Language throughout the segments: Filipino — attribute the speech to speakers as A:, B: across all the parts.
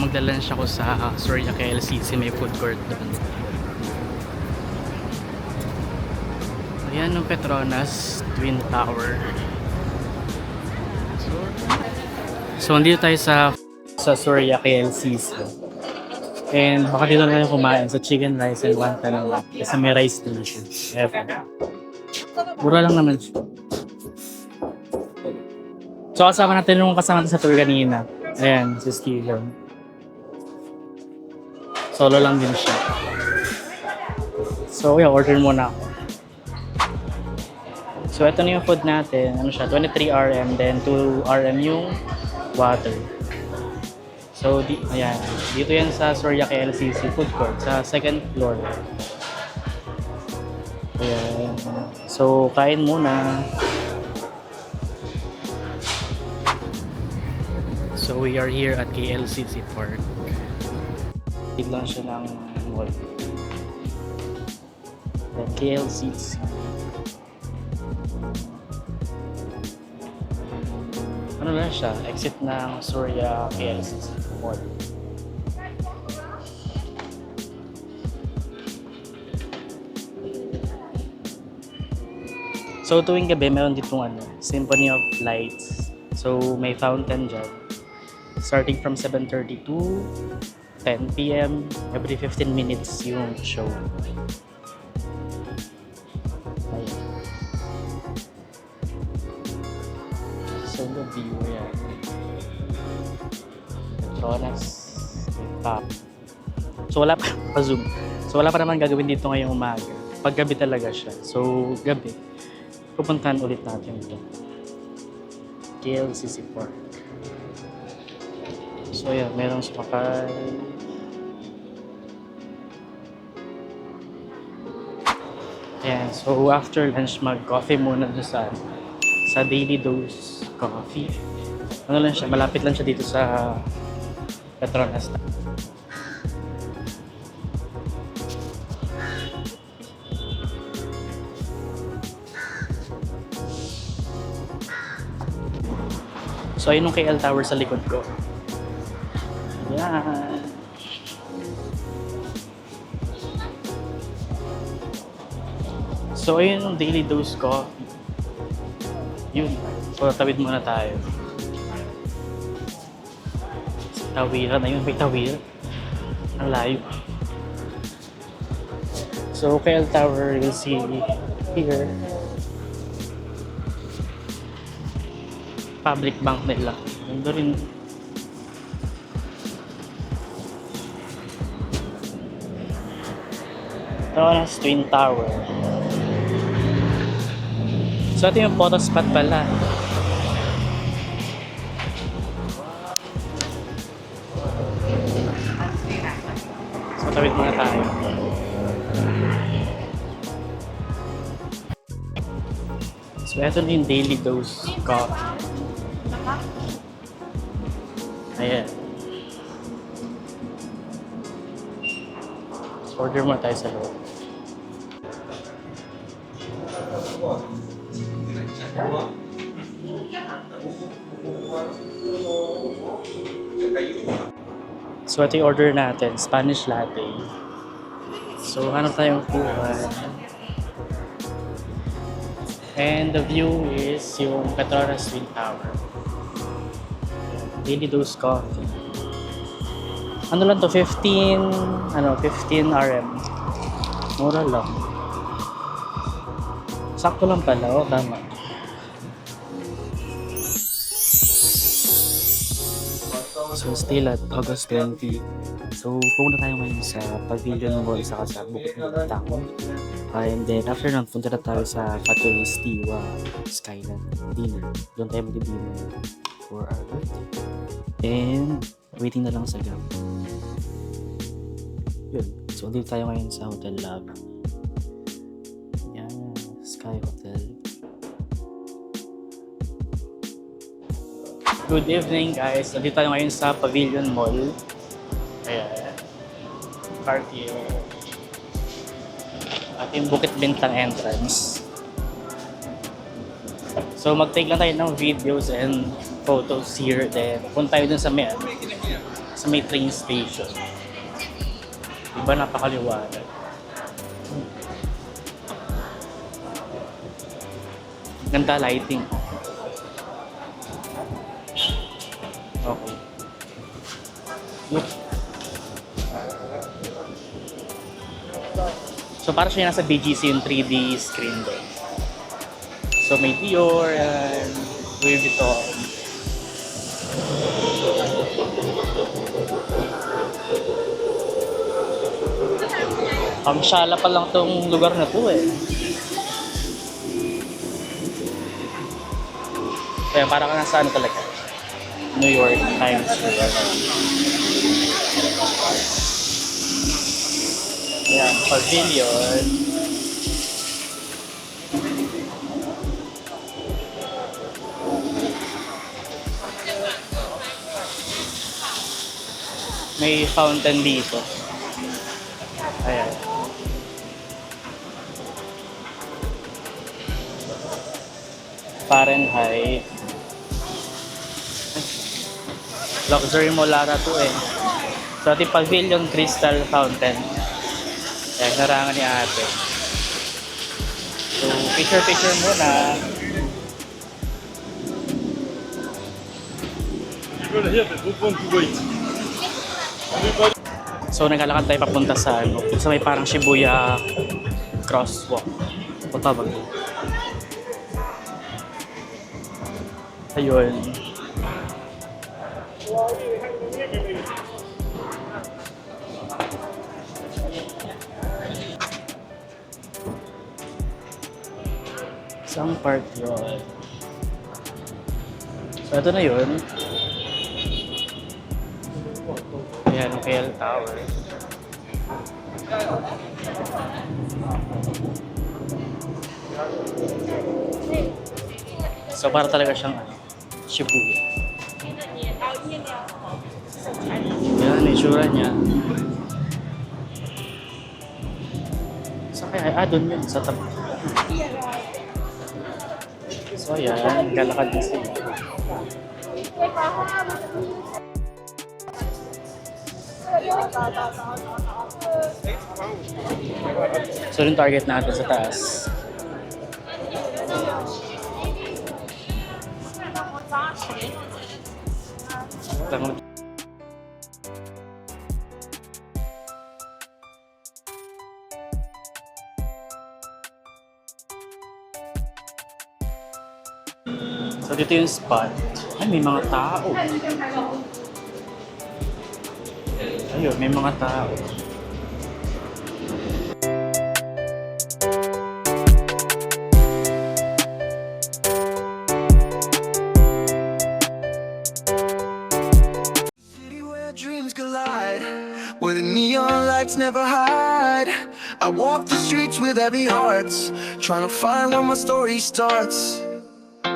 A: magla-lunch ako sa Soria KLCC, may food court doon. Ayan yung Petronas Twin Tower. So nandito tayo sa Soria KLCC. And baka dito na tayo kumain sa chicken rice and wonton lang. Kasi may rice station. Mura lang naman siya. So kasama natin yung kasama natin sa tour kanina. Ayan, si Steven. Solo lang din siya. So yeah, order muna ako. So ito na yung food natin. Ano siya, 23 RM, then 2 RM yung water. So ayan, dito yan sa Soria KLCC food court sa second floor. Ayan. So kain muna. So we are here at KLCC Park. Dito lang siya ng mall. Then KLCC. Ano na siya? Exit ng Soria KLCC Mall. So tuwing gabi meron ditong Symphony of Lights. So may fountain dyan. Starting from 7:30 to 10 PM. Every 15 minutes yung show. Ayan. So the view yan. Petronas. Top. So wala pa zoom. So wala pa naman gagawin dito ngayong umaga. Paggabi talaga siya. So gabi. Pupuntahan ulit natin ito. KLCC Park. So yeah, merong sumakay. Ayan, so after lunch mag-coffee muna doon sa Daily Dose Coffee. Ano lang siya, malapit lang siya dito sa Petronas. So ayun yung KL Tower sa likod ko. Ayan. So ayun yung Daily Dose Coffee. Yun. So tawid muna tayo. Tawiran. Ayun, may tawiran. Ang layo. So KL Tower, you'll see here. Public bank nila. Nandun rin. Petronas Twin Tower. So ito yung photo spot pala. So tawid muna tayo. So ito na yung Daily Dose Coffee. Ayan. So order muna tayo sa loob. So ito yung order natin, Spanish latte. So hanap tayong kuhan. And the view is yung Petronas Twin Tower. Daily Dose Coffee. Ano lang to? 15 RM. Mura lang. Sakto lang pala. Oh, tama. So still at August 20. So pumunta tayo ngayon sa Pavilion Mall saka sa Bukit ng Tacon. And then after nun, punta na tayo sa Factory Stiwa Skyland dinner. Doon tayo mag-dinner for our birthday. And waiting na lang sa gap. Yun. So dito tayo ngayon sa Hotel Lab. Yan. Sky Hotel. Good evening guys. Nandito tayo ngayon sa Pavilion Mall. Ayan. Cartier. At yung Bukit Bintang entrance. So mag-take lang tayo ng videos and photos here. Then punta tayo dun sa Sa may train station. Diba napakaliwanag. Ganda lighting. Okay. Look. So para siya nasa BGC yung 3D screen doon. So may Dior and Louis Vuitton. Pamsyala pa lang tong lugar na to eh. Kaya parang nasa ano talaga? New York Times Square. Ayan, pavilion. May fountain dito. Ayan. Fahrenheit. Luxury Molara to eh. So ating pavilion crystal fountain. Ayan, narangan ni ate. So picture muna. So naglalakad tayo papunta sa ano, sa may parang Shibuya crosswalk. Punta ba? Ayun. Isang part yun. So ito na yun. Ayan ang KL Tower. So para talaga siyang Shibuya. Yan, itsura niya. Sa kaya, doon yun, sa tabi. So ayan, galakad na sila. So yung target natin sa taas. So dito yung spot. Ay, may mga tao. Ayun, may mga tao.
B: City where dreams collide, where the neon lights never hide. I walk the streets with heavy hearts, trying to find where my story starts.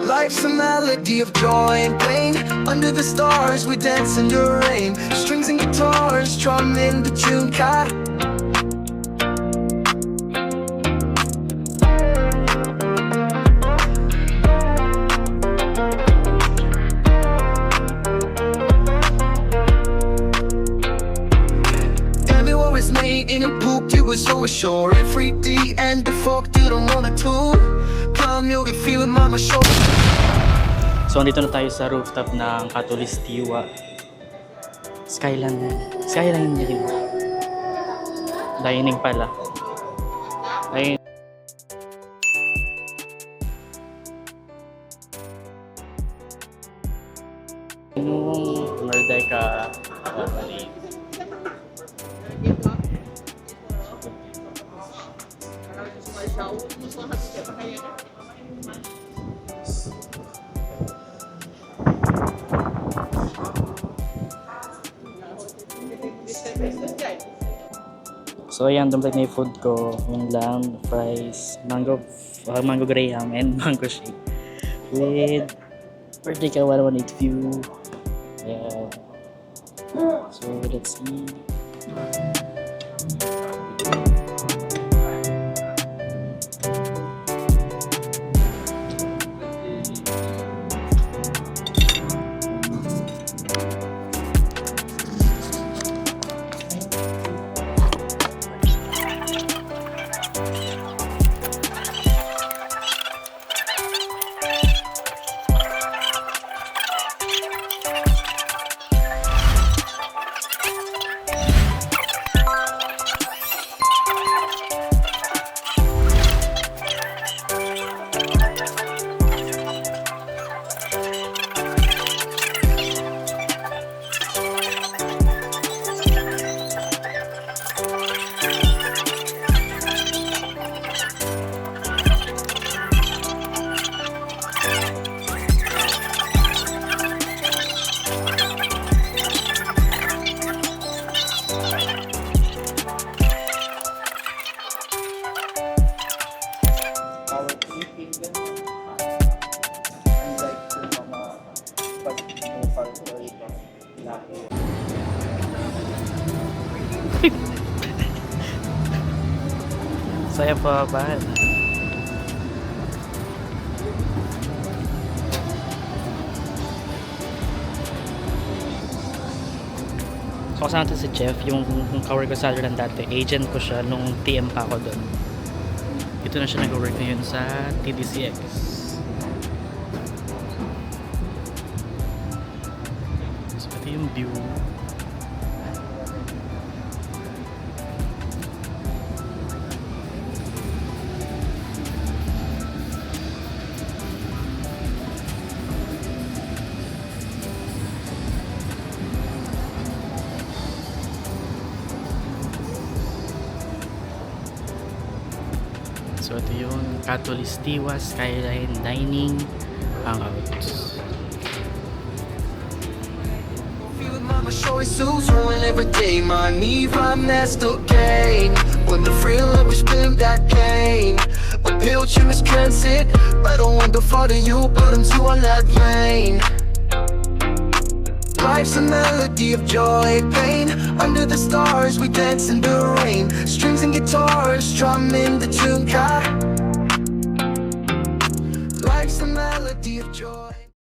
B: Life's a melody of joy and pain. Under the stars we dance in the rain. Strings and guitars strumming the tune cut. Everywhere is made in a book, you was so sure. Every D and the folk didn't want to tool. Come you can feel it, mama show.
A: So, andito na tayo sa rooftop ng Katulistiwa. Skyline din. Dining pala. Ayun. Nung Merdeka mali. So ayan, dumpling na yung food ko. Yun lang, fries, mango graham, and mango shake. With Merdeka 118 view. Ayan. So let's see. So ayan po, bye. So kasama natin si Jeff, yung kawork ko sa Ireland dati. Agent ko siya nung TM pa ako doon. Ito na siya nag-work ngayon sa TDCX. So ito yung view. So ito yung Catolistiwa Skyline Dining Hangout.
B: Feeling mama showing suits, rolling every day. My knee from Nestor Kane. When the thrill of his spin that cane. A pilgrim is transit, but I wonder for you, put him to on that vein. Life's a melody of joy, pain. Under the stars, we dance in the rain. Strings and guitars, strumming the tune. Life's a melody of joy.